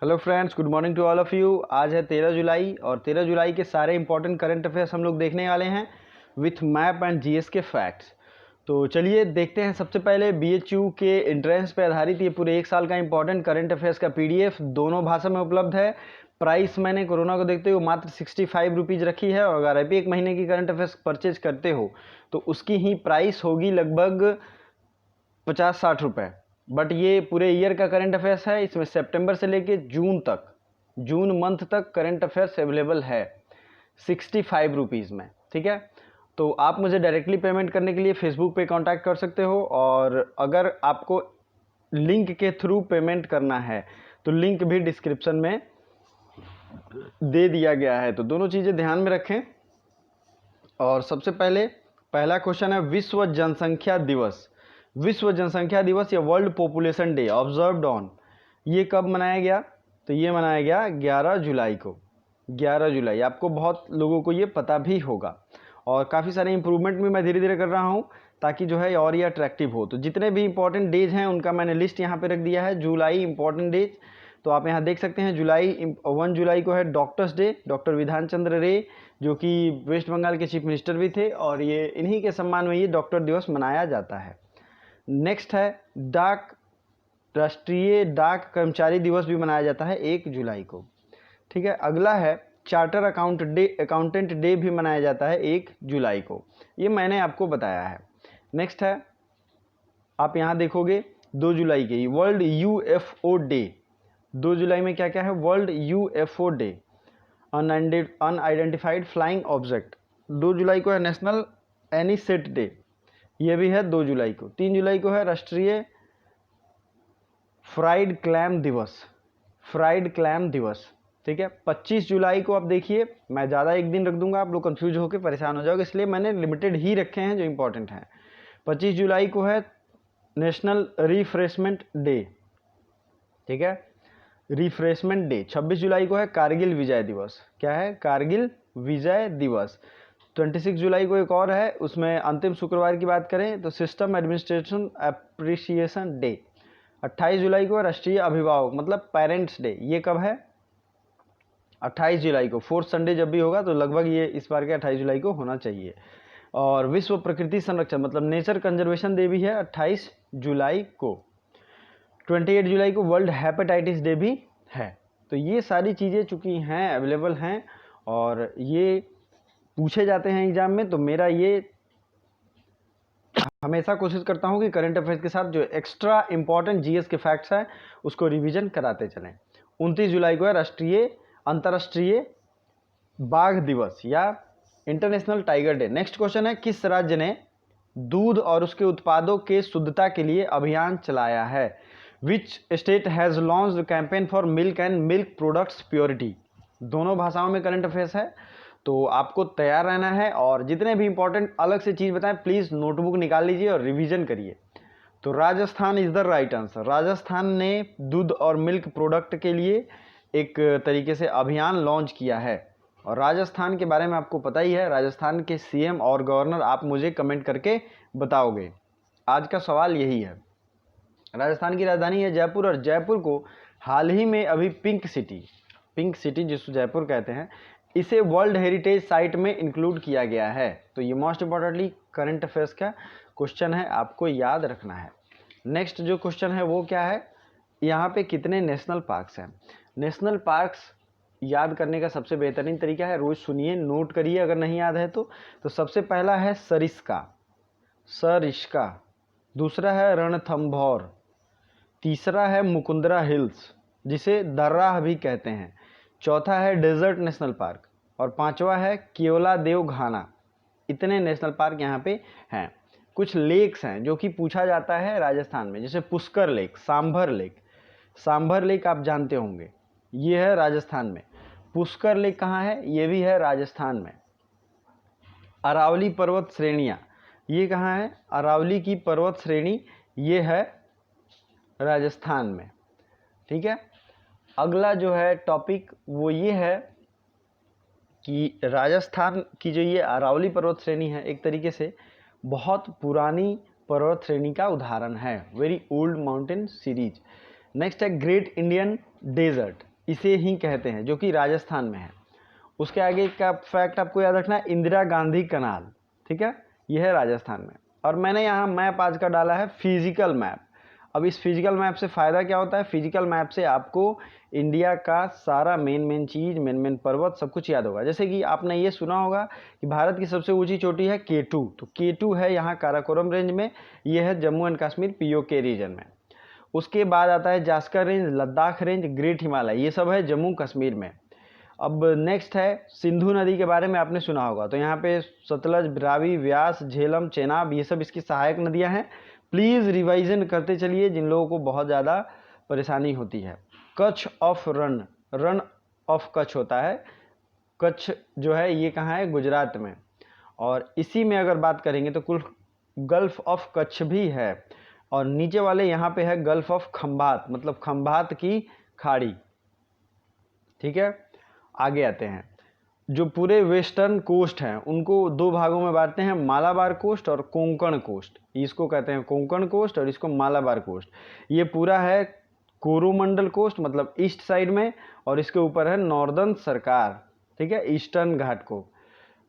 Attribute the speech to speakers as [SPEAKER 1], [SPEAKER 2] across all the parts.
[SPEAKER 1] Hello friends, good morning to all of you. आज है 13 जुलाई और 13 जुलाई के सारे इंपॉर्टेंट करंट अफेयर्स हम लोग देखने वाले हैं विथ मैप एंड जीएस के फैक्ट्स। तो चलिए देखते हैं। सबसे पहले बीएचयू के एंट्रेंस पे आधारित ये पूरे एक साल का इंपॉर्टेंट करंट अफेयर्स का पीडीएफ दोनों भाषा में उपलब्ध है। प्राइस मैंने कोरोना को देखते हुए मात्र 65 रुपीज़ रखी है और अगर अभी एक महीने की करंट अफेयर्स परचेज करते हो तो उसकी ही प्राइस होगी लगभग 50-60 रुपये। बट ये पूरे ईयर का करंट अफेयर्स है। इसमें सितंबर से लेके जून मंथ तक करंट अफेयर्स अवेलेबल है 65 रुपीज़ में। ठीक है, तो आप मुझे डायरेक्टली पेमेंट करने के लिए फेसबुक पे कांटेक्ट कर सकते हो और अगर आपको लिंक के थ्रू पेमेंट करना है तो लिंक भी डिस्क्रिप्शन में दे दिया गया है। तो दोनों चीज़ें ध्यान में रखें। और सबसे पहले पहला क्वेश्चन है विश्व जनसंख्या दिवस। विश्व जनसंख्या दिवस या world population day observed on, ये कब मनाया गया? तो ये मनाया गया 11 जुलाई को। 11 जुलाई, आपको बहुत लोगों को ये पता भी होगा और काफ़ी सारे इंप्रूवमेंट भी मैं धीरे धीरे कर रहा हूँ ताकि जो है और ये अट्रैक्टिव हो। तो जितने भी इंपॉर्टेंट डेज हैं उनका मैंने लिस्ट यहाँ पे रख दिया है। जुलाई इंपॉर्टेंट डेज तो आप यहाँ देख सकते हैं। 1 जुलाई को है doctors day, doctor Bidhan Chandra रे जो कि वेस्ट बंगाल के चीफ मिनिस्टर भी थे और ये इन्हीं के सम्मान में ये डॉक्टर दिवस मनाया जाता है। नेक्स्ट है राष्ट्रीय डाक कर्मचारी दिवस भी मनाया जाता है 1 जुलाई को। ठीक है, अगला है चार्टर अकाउंटेंट डे भी मनाया जाता है 1 जुलाई को। ये मैंने आपको बताया है। नेक्स्ट है, आप यहाँ देखोगे 2 जुलाई के वर्ल्ड यूएफओ डे। 2 जुलाई में क्या क्या है? World UFO day, unidentified flying object. 2 जुलाई को है नेशनल एनीसेट डे, ये भी है 2 जुलाई को। 3 जुलाई को है राष्ट्रीय फ्राइड क्लैम दिवस। ठीक है, 25 जुलाई को आप देखिए, मैं ज़्यादा एक दिन रख दूंगा, आप लोग कंफ्यूज होकर परेशान हो जाओगे, इसलिए मैंने लिमिटेड ही रखे हैं जो इंपॉर्टेंट हैं। 25 जुलाई को है नेशनल रिफ्रेशमेंट डे। ठीक है, रिफ्रेशमेंट डे। 26 जुलाई को है कारगिल विजय दिवस। क्या है? कारगिल विजय दिवस। 26 जुलाई को एक और है, उसमें अंतिम शुक्रवार की बात करें तो सिस्टम एडमिनिस्ट्रेशन अप्रिसिएशन डे। 28 जुलाई को राष्ट्रीय अभिभावक मतलब पेरेंट्स डे। ये कब है? 28 जुलाई को। फोर्थ संडे जब भी होगा तो लगभग ये इस बार के 28 जुलाई को होना चाहिए। और विश्व प्रकृति संरक्षण मतलब नेचर कंजर्वेशन डे भी है 28 जुलाई को। 28 जुलाई को वर्ल्ड हेपेटाइटिस डे भी है। तो ये सारी चीज़ें चूँकि हैं, अवेलेबल हैं और ये पूछे जाते हैं एग्जाम में, तो मेरा ये हमेशा कोशिश करता हूँ कि करंट अफेयर्स के साथ जो एक्स्ट्रा इंपॉर्टेंट जीएस के फैक्ट्स हैं उसको रिवीजन कराते चलें। 29 जुलाई को है अंतर्राष्ट्रीय बाघ दिवस या international tiger day. Next question है, किस राज्य ने दूध और उसके उत्पादों के शुद्धता के लिए अभियान चलाया है? Which state has launched campaign for milk and milk products purity. दोनों भाषाओं में करंट अफेयर्स है, तो आपको तैयार रहना है और जितने भी इंपॉर्टेंट अलग से चीज़ बताएं प्लीज़ नोटबुक निकाल लीजिए और रिवीजन करिए। तो Rajasthan is the right answer. Rajasthan ने दूध और मिल्क प्रोडक्ट के लिए एक तरीके से अभियान लॉन्च किया है और राजस्थान के बारे में आपको पता ही है। राजस्थान के सीएम और गवर्नर आप मुझे कमेंट करके बताओगे। आज का सवाल यही है। राजस्थान की राजधानी है जयपुर और जयपुर को हाल ही में अभी पिंक सिटी जिसको जयपुर कहते हैं, इसे वर्ल्ड हेरिटेज साइट में इंक्लूड किया गया है। तो ये मोस्ट इंपॉर्टेंटली करंट अफेयर्स का क्वेश्चन है, आपको याद रखना है। नेक्स्ट जो क्वेश्चन है वो क्या है? यहाँ पे कितने नेशनल पार्क्स हैं? नेशनल पार्क्स याद करने का सबसे बेहतरीन तरीका है, रोज सुनिए, नोट करिए अगर नहीं याद है तो। सबसे पहला है सरिस्का, दूसरा है रणथंभौर, तीसरा है मुकुंदरा हिल्स जिसे दर्राह भी कहते हैं, चौथा है डेजर्ट नेशनल पार्क और पांचवा है केवलादेव घाना। इतने नेशनल पार्क यहाँ पे हैं। कुछ लेक्स हैं जो कि पूछा जाता है राजस्थान में, जैसे पुष्कर लेक, सांभर लेक आप जानते होंगे, ये है राजस्थान में। पुष्कर लेक कहाँ है? ये भी है राजस्थान में। अरावली पर्वत श्रेणियाँ, ये कहाँ है? अरावली की पर्वत श्रेणी ये है राजस्थान में। ठीक है, अगला जो है टॉपिक वो ये है कि राजस्थान की जो ये अरावली पर्वत श्रेणी है एक तरीके से बहुत पुरानी पर्वत श्रेणी का उदाहरण है, very old mountain series. Next है ग्रेट इंडियन डेजर्ट। इसे ही कहते हैं, जो कि राजस्थान में है। उसके आगे का फैक्ट आपको याद रखना है, इंदिरा गांधी कनाल, ठीक है, यह है राजस्थान में। और मैंने यहाँ मैप आज का डाला है फिजिकल मैप। अब इस फिजिकल मैप से फ़ायदा क्या होता है, फिजिकल मैप से आपको इंडिया का सारा मेन चीज़, मेन पर्वत सब कुछ याद होगा। जैसे कि आपने ये सुना होगा कि भारत की सबसे ऊंची चोटी है K2, तो K2 है यहाँ काराकोरम रेंज में, ये है Jammu and Kashmir POK region में। उसके बाद आता है Zanskar range, Ladakh range, great Himalaya, ये सब है जम्मू कश्मीर में। अब नेक्स्ट है सिंधु नदी के बारे में आपने सुना होगा, तो यहाँ पे सतलज, रावी, व्यास, झेलम, चेनाब, ये सब इसकी सहायक नदियाँ हैं। प्लीज़ रिवाइजन करते चलिए जिन लोगों को बहुत ज़्यादा परेशानी होती है। Kutch of run of Kutch होता है, कच्छ जो है ये कहाँ है, गुजरात में। और इसी में अगर बात करेंगे तो कुल गल्फ ऑफ कच्छ भी है, और नीचे वाले यहाँ पे है गल्फ ऑफ खंभात, मतलब खंभात की खाड़ी, ठीक है। आगे आते हैं, जो पूरे वेस्टर्न कोस्ट हैं उनको दो भागों में बांटते हैं, मालाबार कोस्ट और कोंकण कोस्ट। इसको कहते हैं कोंकण कोस्ट और इसको मालाबार कोस्ट। ये पूरा है कोरोमंडल कोस्ट, मतलब ईस्ट साइड में, और इसके ऊपर है नॉर्दर्न सरकार, ठीक है, ईस्टर्न घाट को।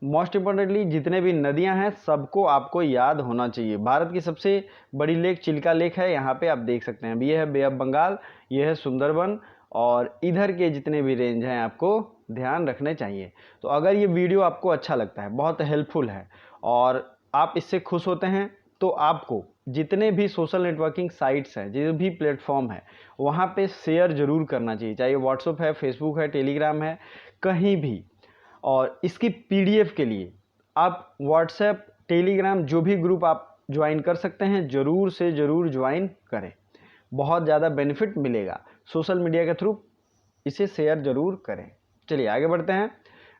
[SPEAKER 1] मोस्ट इंपॉर्टेंटली जितने भी नदियां हैं सबको आपको याद होना चाहिए। भारत की सबसे बड़ी लेक चिल्का लेक है, यहाँ पे आप देख सकते हैं। ये है बे ऑफ बंगाल, ये है सुंदरबन, और इधर के जितने भी रेंज हैं आपको ध्यान रखने चाहिए। तो अगर ये वीडियो आपको अच्छा लगता है, बहुत हेल्पफुल है और आप इससे खुश होते हैं, तो आपको जितने भी सोशल नेटवर्किंग साइट्स हैं, जो भी प्लेटफॉर्म है, वहाँ पे शेयर ज़रूर करना चाहिए, चाहे व्हाट्सएप है, फेसबुक है, टेलीग्राम है, कहीं भी। और इसकी PDF के लिए आप व्हाट्सएप, टेलीग्राम, जो भी ग्रुप आप ज्वाइन कर सकते हैं, ज़रूर से ज़रूर ज्वाइन करें, बहुत ज़्यादा बेनिफिट मिलेगा। सोशल मीडिया के थ्रू इसे शेयर ज़रूर करें। चलिए आगे बढ़ते हैं।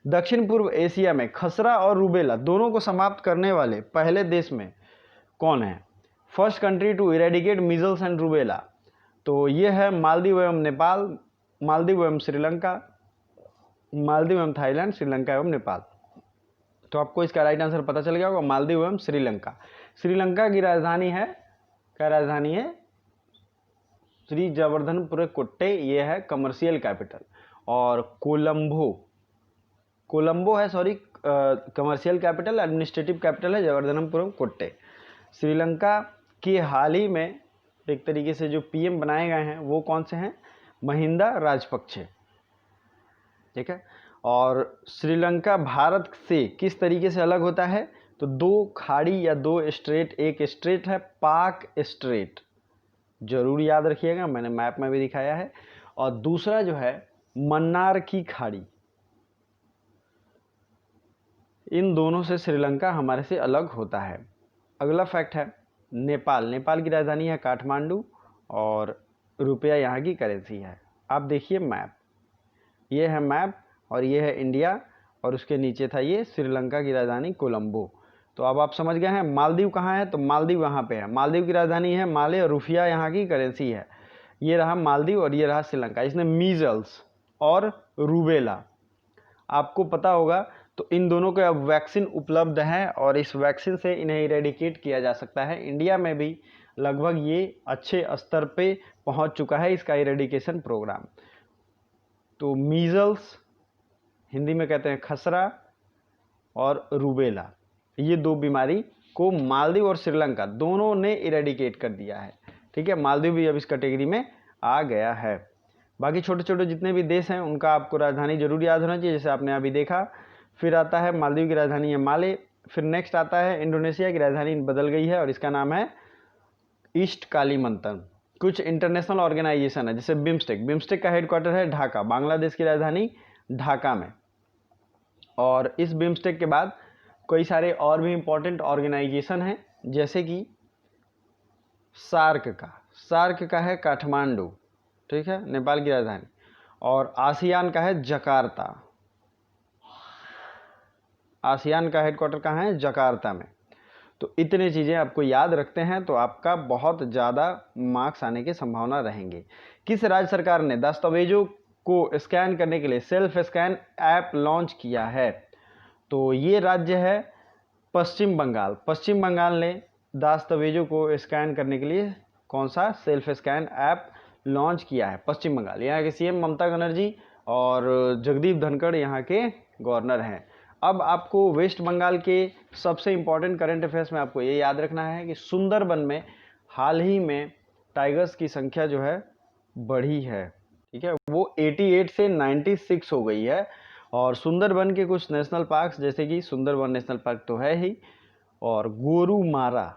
[SPEAKER 1] दक्षिण पूर्व एशिया में खसरा और रूबेला दोनों को समाप्त करने वाले पहले देश में कौन है? First country to eradicate measles and rubella, तो ये है मालदीव एवं नेपाल, मालदीव एवं श्रीलंका, मालदीव एवं थाईलैंड, श्रीलंका एवं नेपाल। तो आपको इसका राइट आंसर पता चल गया होगा, मालदीव एवं श्रीलंका। श्रीलंका की राजधानी है, क्या राजधानी है? श्री जवर्धनपुर कोट्टे, ये है कमर्शियल कैपिटल। और कोलंबो है, sorry, commercial capital, administrative capital है जवर्धनपुरम कोट्टे। श्रीलंका के हाल ही में एक तरीके से जो PM बनाए गए हैं वो कौन से हैं? महिंदा राजपक्षे, ठीक है। और श्रीलंका भारत से किस तरीके से अलग होता है? तो दो खाड़ी या दो स्ट्रेट, एक स्ट्रेट है पाक स्ट्रेट, जरूर याद रखिएगा, मैंने मैप में भी दिखाया है। और दूसरा जो है मन्नार की खाड़ी, इन दोनों से श्रीलंका हमारे से अलग होता है। अगला फैक्ट है नेपाल, नेपाल की राजधानी है काठमांडू और रुपया यहाँ की करेंसी है। आप देखिए मैप, ये है मैप और ये है इंडिया, और उसके नीचे था ये श्रीलंका की राजधानी कोलंबो। तो अब आप समझ गए हैं मालदीव कहाँ है, तो मालदीव यहाँ पे है। मालदीव की राजधानी है माले और रुपया यहाँ की करेंसी है। ये रहा मालदीव और ये रहा श्रीलंका। इसने मीजल्स और रूबेला आपको पता होगा, तो इन दोनों के अब वैक्सीन उपलब्ध है और इस वैक्सीन से इन्हें इरेडिकेट किया जा सकता है। इंडिया में भी लगभग ये अच्छे स्तर पे पहुंच चुका है इसका इरेडिकेशन प्रोग्राम। तो मीजल्स, हिंदी में कहते हैं खसरा, और रूबेला, ये दो बीमारी को मालदीव और श्रीलंका दोनों ने इरेडिकेट कर दिया है, ठीक है। मालदीव भी अब इस कैटेगरी में आ गया है। बाकी छोटे छोटे जितने भी देश हैं उनका आपको राजधानी जरूर याद होना चाहिए, जैसे आपने अभी देखा। फिर आता है मालदीव की राजधानी है माले, फिर नेक्स्ट आता है इंडोनेशिया की राजधानी बदल गई है और इसका नाम है ईस्ट कालीमंतन। कुछ इंटरनेशनल ऑर्गेनाइजेशन है जैसे बिम्स्टेक, बिम्स्टेक का हेडक्वार्टर है ढाका, बांग्लादेश की राजधानी ढाका में। और इस बिम्स्टेक के बाद कई सारे और भी इंपॉर्टेंट ऑर्गेनाइजेशन हैं, जैसे कि सार्क का है काठमांडू, ठीक है, नेपाल की राजधानी। और आसियान का है जकार्ता, आसियान का हेडक्वार्टर कहाँ है? जकार्ता में। तो इतने चीज़ें आपको याद रखते हैं तो आपका बहुत ज़्यादा मार्क्स आने की संभावना रहेंगे। किस राज्य सरकार ने दस्तावेजों को स्कैन करने के लिए सेल्फ स्कैन ऐप लॉन्च किया है? तो ये राज्य है पश्चिम बंगाल। पश्चिम बंगाल ने दस्तावेजों को स्कैन करने के लिए कौन सा सेल्फ स्कैन ऐप लॉन्च किया है पश्चिम बंगाल। यहाँ के सीएम ममता बनर्जी और जगदीप धनखड़ यहाँ के गवर्नर हैं। अब आपको वेस्ट बंगाल के सबसे इम्पोर्टेंट करंट अफेयर्स में आपको ये याद रखना है कि सुंदरबन में हाल ही में टाइगर्स की संख्या जो है बढ़ी है, ठीक है, वो 88 से 96 हो गई है। और सुंदरबन के कुछ नेशनल पार्क्स जैसे कि सुंदरबन नेशनल पार्क तो है ही, और गोरुमारा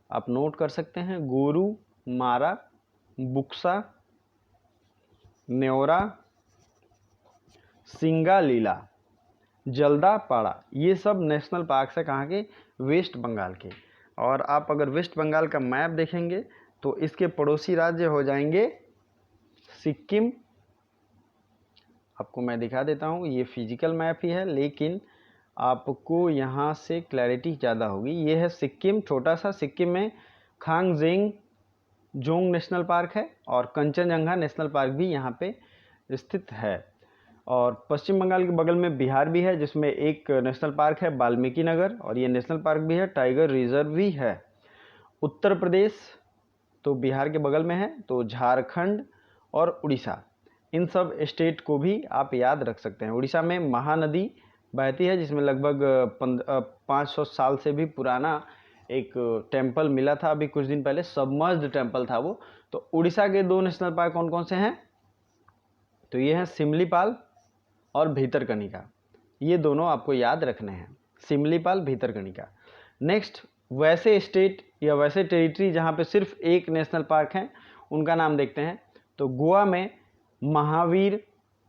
[SPEAKER 1] आप नोट कर सकते हैं, गोरुमारा, बुक्सा, न्योरा, सिंगालीला, जल्दापाड़ा, ये सब नेशनल पार्क्स है कहाँ के, वेस्ट बंगाल के। और आप अगर वेस्ट बंगाल का मैप देखेंगे तो इसके पड़ोसी राज्य हो जाएंगे सिक्किम। आपको मैं दिखा देता हूँ, ये फिजिकल मैप ही है लेकिन आपको यहाँ से क्लैरिटी ज़्यादा होगी। ये है सिक्किम, छोटा सा सिक्किम में खांगजेंग जोंग नेशनल पार्क है और कंचनजंगा नेशनल पार्क भी यहाँ पे स्थित है। और पश्चिम बंगाल के बगल में बिहार भी है जिसमें एक नेशनल पार्क है वाल्मीकि नगर, और ये नेशनल पार्क भी है, टाइगर रिजर्व भी है। उत्तर प्रदेश तो बिहार के बगल में है, तो झारखंड और उड़ीसा, इन सब स्टेट को भी आप याद रख सकते हैं। उड़ीसा में महानदी बहती है जिसमें लगभग 500 साल से भी पुराना एक टेम्पल मिला था अभी कुछ दिन पहले, सबमर्ज्ड टेम्पल था वो। तो उड़ीसा के 2 नेशनल पार्क कौन कौन से हैं, तो ये हैं सिमलीपाल और भीतरकनिका, ये दोनों आपको याद रखने हैं, सिमलीपाल, भीतरकनिका। नेक्स्ट, वैसे स्टेट या वैसे टेरिटरी जहाँ पे सिर्फ एक नेशनल पार्क है उनका नाम देखते हैं। तो गोवा में महावीर,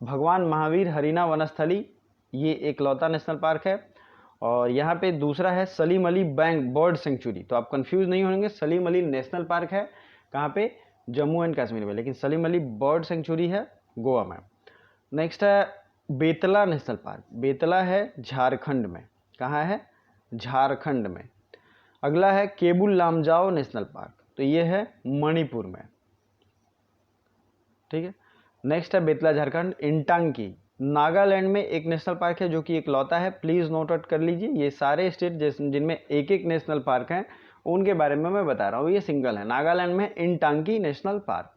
[SPEAKER 1] भगवान महावीर हरिना वनस्थली, ये एकलौता नेशनल पार्क है। और यहाँ पे दूसरा है Salim Ali bank bird sanctuary. तो आप कंफ्यूज नहीं होंगे, सलीम अली नेशनल पार्क है कहाँ पे, जम्मू एंड कश्मीर में, लेकिन सलीम अली बर्ड सेंचुरी है गोवा में। नेक्स्ट है बेतला नेशनल पार्क, बेतला है झारखंड में, कहाँ है, झारखंड में। अगला है केबुल लामजाओ नेशनल पार्क, तो ये है मणिपुर में, ठीक है। नेक्स्ट है बेतला झारखंड। इंटांकी नागालैंड में एक नेशनल पार्क है जो कि इकलौता है, प्लीज़ नोट आउट कर लीजिए। ये सारे स्टेट जिनमें एक एक नेशनल पार्क हैं उनके बारे में मैं बता रहा हूँ, ये सिंगल है। नागालैंड में इंटांकी नेशनल पार्क।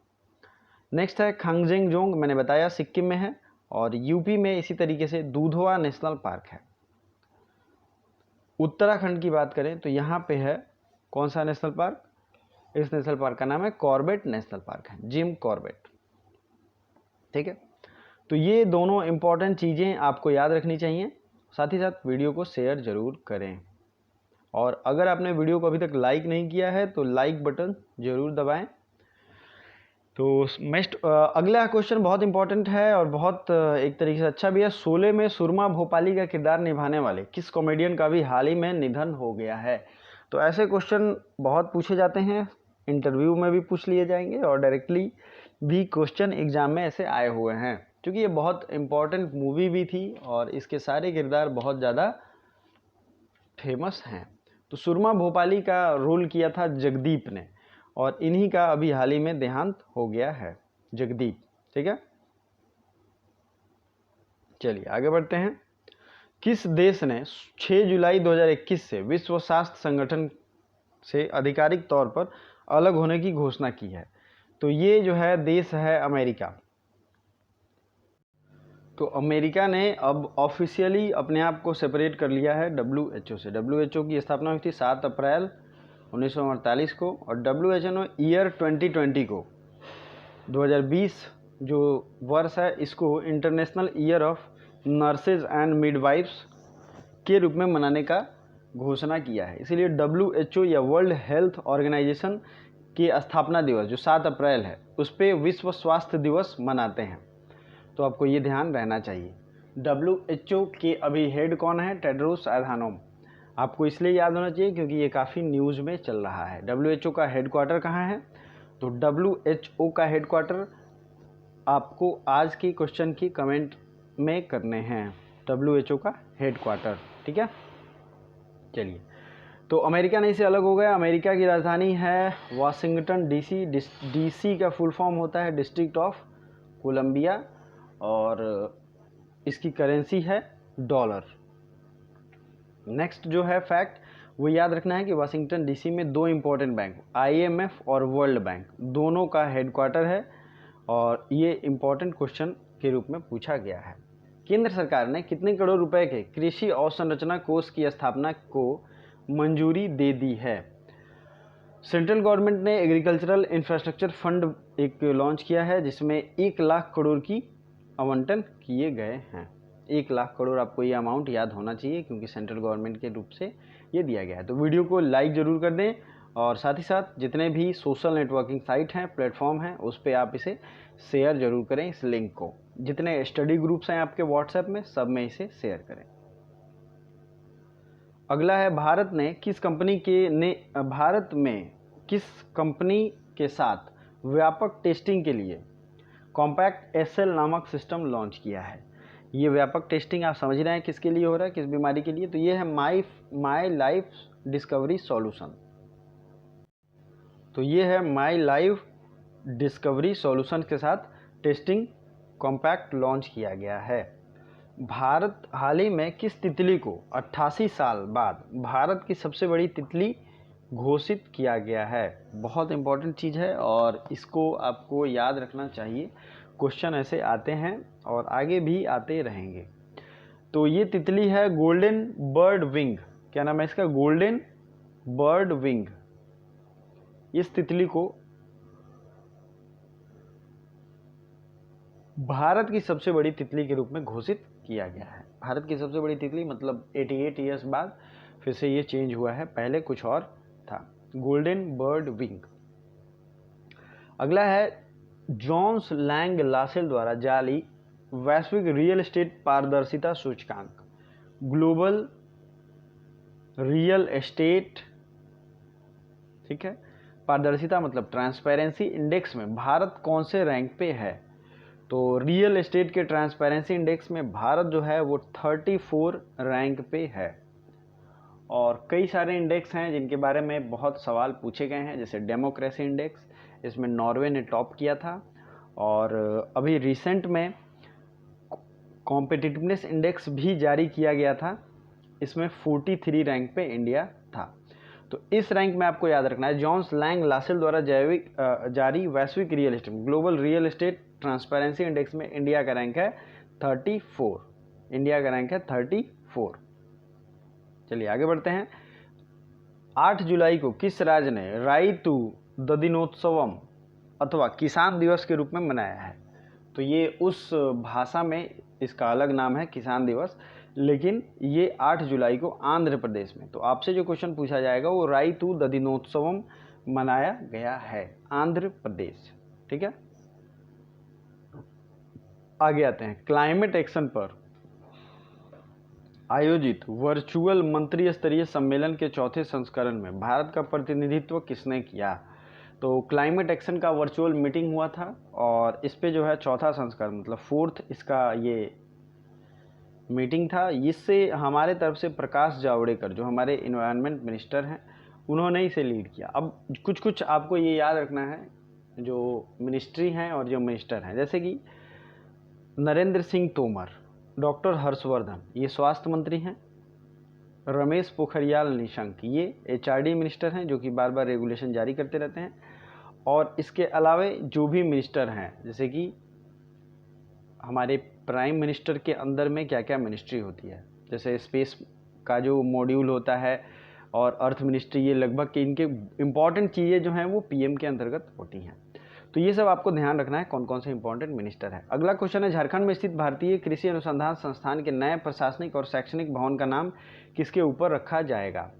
[SPEAKER 1] नेक्स्ट है खांगजेंगजोंग, मैंने बताया सिक्किम में है। और यूपी में इसी तरीके से दुधवा नेशनल पार्क है। उत्तराखंड की बात करें तो यहाँ पे है कौन सा नेशनल पार्क, इस नेशनल पार्क का नाम है कॉर्बेट नेशनल पार्क है, जिम कॉर्बेट, ठीक है। तो ये दोनों इंपॉर्टेंट चीज़ें आपको याद रखनी चाहिए, साथ ही साथ वीडियो को शेयर ज़रूर करें। और अगर आपने वीडियो को अभी तक लाइक नहीं किया है तो लाइक बटन ज़रूर दबाएं। तो नेक्स्ट अगला क्वेश्चन बहुत इंपॉर्टेंट है और बहुत एक तरीके से अच्छा भी है। शोले में सुरमा भोपाली का किरदार निभाने वाले किस कॉमेडियन का भी हाल ही में निधन हो गया है। तो ऐसे क्वेश्चन बहुत पूछे जाते हैं, इंटरव्यू में भी पूछ लिए जाएंगे और डायरेक्टली भी क्वेश्चन एग्जाम में ऐसे आए हुए हैं, क्योंकि ये बहुत इंपॉर्टेंट मूवी भी थी और इसके सारे किरदार बहुत ज़्यादा फेमस हैं। तो सुरमा भोपाली का रोल किया था जगदीप ने, और इन्हीं का अभी हाल ही में देहांत हो गया है, जगदीप, ठीक है। चलिए आगे बढ़ते हैं। किस देश ने 6 जुलाई 2021 से विश्व स्वास्थ्य संगठन से आधिकारिक तौर पर अलग होने की घोषणा की है। तो ये जो है देश है अमेरिका। तो अमेरिका ने अब ऑफिशियली अपने आप को सेपरेट कर लिया है WHO से। WHO की स्थापना हुई थी 7 अप्रैल 1948 को, और WHO ने ईयर 2020 को, 2020 जो वर्ष है, इसको international year of nurses and midwives के रूप में मनाने का घोषणा किया है। इसीलिए WHO या वर्ल्ड हेल्थ ऑर्गेनाइजेशन की स्थापना दिवस जो 7 अप्रैल है उस पर विश्व स्वास्थ्य दिवस मनाते हैं। तो आपको ये ध्यान रहना चाहिए। WHO के अभी हेड कौन है, टेड्रोस एधानोम। आपको इसलिए याद होना चाहिए क्योंकि ये काफ़ी न्यूज़ में चल रहा है। WHO का हेडक्वार्टर कहाँ है, तो WHO का हेडक्वार्टर आपको आज की क्वेश्चन की कमेंट में करने हैं, WHO का हेडक्वार्टर, ठीक है। चलिए, तो अमेरिका नहीं से अलग हो गया। अमेरिका की राजधानी है वाशिंगटन DC। DC का फुल फॉर्म होता है डिस्ट्रिक्ट ऑफ कोलंबिया, और इसकी करेंसी है डॉलर। नेक्स्ट जो है फैक्ट वो याद रखना है कि वाशिंगटन DC में 2 इंपॉर्टेंट बैंक, IMF और वर्ल्ड बैंक, दोनों का हेडक्वार्टर है। और ये इम्पोर्टेंट क्वेश्चन के रूप में पूछा गया है। केंद्र सरकार ने कितने करोड़ रुपए के कृषि अवसंरचना कोष की स्थापना को मंजूरी दे दी है? सेंट्रल गवर्नमेंट ने एग्रीकल्चरल इंफ्रास्ट्रक्चर फंड एक लॉन्च किया है जिसमें 1 लाख करोड़ की आवंटन किए गए हैं। 1 लाख करोड़, आपको ये अमाउंट याद होना चाहिए क्योंकि सेंट्रल गवर्नमेंट के रूप से ये दिया गया है। तो वीडियो को लाइक ज़रूर कर दें और साथ ही साथ जितने भी सोशल नेटवर्किंग साइट हैं, प्लेटफॉर्म हैं, उस पर आप इसे शेयर जरूर करें। इस लिंक को जितने स्टडी ग्रुप्स हैं आपके व्हाट्सएप में, सब में इसे शेयर करें। अगला है, भारत में किस कंपनी के साथ व्यापक टेस्टिंग के लिए कॉम्पैक्ट एसएल नामक सिस्टम लॉन्च किया है? ये व्यापक टेस्टिंग आप समझ रहे हैं किसके लिए हो रहा है, किस बीमारी के लिए? तो ये है माई लाइफ डिस्कवरी सॉल्यूशन। तो ये है माई लाइफ डिस्कवरी सॉल्यूशन के साथ टेस्टिंग कॉम्पैक्ट लॉन्च किया गया है। भारत हाल ही में किस तितली को 88 साल बाद भारत की सबसे बड़ी तितली घोषित किया गया है? बहुत इंपॉर्टेंट चीज़ है और इसको आपको याद रखना चाहिए। क्वेश्चन ऐसे आते हैं और आगे भी आते रहेंगे। तो ये तितली है गोल्डन बर्ड विंग। क्या नाम है इसका? Golden bird wing. इस तितली को भारत की सबसे बड़ी तितली के रूप में घोषित किया गया है। भारत की सबसे बड़ी तितली मतलब 88 ईयर्स बाद फिर से ये चेंज हुआ है, पहले कुछ और था। Golden bird wing. अगला है, जोन्स लैंग लासेल द्वारा जारी वैश्विक रियल एस्टेट पारदर्शिता सूचकांक, ग्लोबल रियल एस्टेट, ठीक है, पारदर्शिता मतलब ट्रांसपेरेंसी इंडेक्स में भारत कौन से रैंक पे है? तो रियल एस्टेट के ट्रांसपेरेंसी इंडेक्स में भारत जो है वो 34 रैंक पे है। और कई सारे इंडेक्स हैं जिनके बारे में बहुत सवाल पूछे गए हैं, जैसे डेमोक्रेसी इंडेक्स, इसमें नॉर्वे ने टॉप किया था। और अभी रिसेंट में कॉम्पिटिटिवनेस इंडेक्स भी जारी किया गया था, इसमें 43 रैंक पे इंडिया था। तो इस रैंक में आपको याद रखना है, जोन्स लैंग लासेल द्वारा जारी वैश्विक real estate global real estate transparency index में इंडिया का रैंक है 34। इंडिया का रैंक है 34। चलिए आगे बढ़ते हैं। 8 जुलाई को किस राज्य ने राइतु ददिनोत्सवम अथवा किसान दिवस के रूप में मनाया है? तो ये उस भाषा में इसका अलग नाम है किसान दिवस, लेकिन ये 8 जुलाई को आंध्र प्रदेश में। तो आपसे जो क्वेश्चन पूछा जाएगा वो राइतु ददिनोत्सवम मनाया गया है, आंध्र प्रदेश। ठीक है, आगे आते हैं। क्लाइमेट एक्शन पर आयोजित वर्चुअल मंत्री स्तरीय सम्मेलन के चौथे संस्करण में भारत का प्रतिनिधित्व किसने किया? तो क्लाइमेट एक्शन का वर्चुअल मीटिंग हुआ था और इस पे जो है चौथा संस्करण मतलब 4th इसका ये मीटिंग था। इससे हमारे तरफ से प्रकाश जावड़ेकर जो हमारे इन्वायरमेंट मिनिस्टर हैं, उन्होंने इसे लीड किया। अब कुछ आपको ये याद रखना है, जो मिनिस्ट्री हैं और जो मिनिस्टर हैं, जैसे कि नरेंद्र सिंह तोमर, डॉक्टर हर्षवर्धन ये स्वास्थ्य मंत्री हैं, रमेश पोखरियाल निशंक ये HRD मिनिस्टर हैं जो कि बार बार रेगुलेशन जारी करते रहते हैं। और इसके अलावा जो भी मिनिस्टर हैं, जैसे कि हमारे प्राइम मिनिस्टर के अंदर में क्या क्या मिनिस्ट्री होती है, जैसे स्पेस का जो मॉड्यूल होता है और अर्थ मिनिस्ट्री, ये लगभग कि इनके इम्पॉर्टेंट चीज़ें जो हैं वो PM के अंतर्गत होती हैं। तो ये सब आपको ध्यान रखना है कौन कौन से इंपॉर्टेंट मिनिस्टर है। अगला क्वेश्चन है, झारखंड में स्थित भारतीय कृषि अनुसंधान संस्थान के नए प्रशासनिक और शैक्षणिक भवन का नाम किसके ऊपर रखा जाएगा?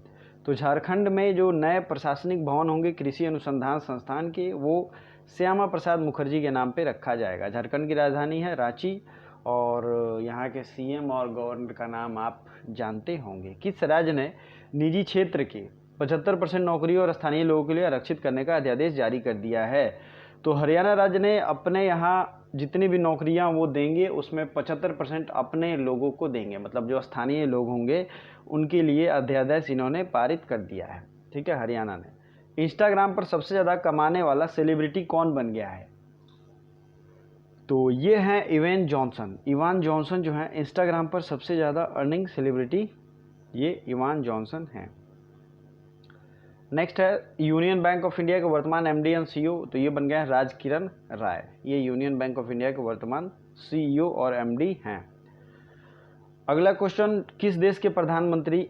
[SPEAKER 1] तो झारखंड में जो नए प्रशासनिक भवन होंगे कृषि अनुसंधान संस्थान के, वो श्यामा प्रसाद मुखर्जी के नाम पे रखा जाएगा। झारखंड की राजधानी है रांची और यहाँ के CM और गवर्नर का नाम आप जानते होंगे। किस राज्य ने निजी क्षेत्र के 75% नौकरी और स्थानीय लोगों के लिए आरक्षित करने का अध्यादेश जारी कर दिया है? तो हरियाणा राज्य ने अपने यहाँ जितनी भी नौकरियां वो देंगे उसमें 75% अपने लोगों को देंगे, मतलब जो स्थानीय लोग होंगे उनके लिए अध्यादेश इन्होंने पारित कर दिया है। ठीक है, हरियाणा ने। इंस्टाग्राम पर सबसे ज़्यादा कमाने वाला सेलिब्रिटी कौन बन गया है? तो ये हैं इवान जॉनसन। इवान जॉनसन जो है इंस्टाग्राम पर सबसे ज़्यादा अर्निंग सेलिब्रिटी, ये इवान जॉनसन हैं। नेक्स्ट है यूनियन बैंक ऑफ इंडिया के वर्तमान एमडी एंड सीईओ, तो ये बन गए हैं राजकिरण राय। ये यूनियन बैंक ऑफ इंडिया के वर्तमान सीईओ और एमडी हैं। अगला क्वेश्चन, किस देश के प्रधानमंत्री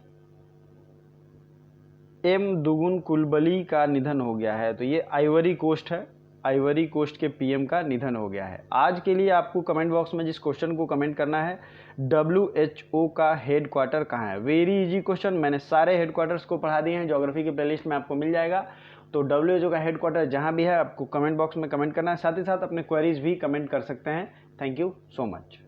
[SPEAKER 1] एम दुगुन कुलबली का निधन हो गया है? तो ये आइवरी कोस्ट है। आइवरी कोस्ट के पीएम का निधन हो गया है। आज के लिए आपको कमेंट बॉक्स में जिस क्वेश्चन को कमेंट करना है, WHO का हेड क्वार्टर कहाँ है? वेरी इजी क्वेश्चन, मैंने सारे हेड क्वार्टर्स को पढ़ा दिए हैं, ज्योग्राफी के प्लेलिस्ट में आपको मिल जाएगा। तो WHO का हेड क्वार्टर जहाँ भी है आपको कमेंट बॉक्स में कमेंट करना है, साथ ही साथ अपने क्वेरीज भी कमेंट कर सकते हैं। Thank you so much.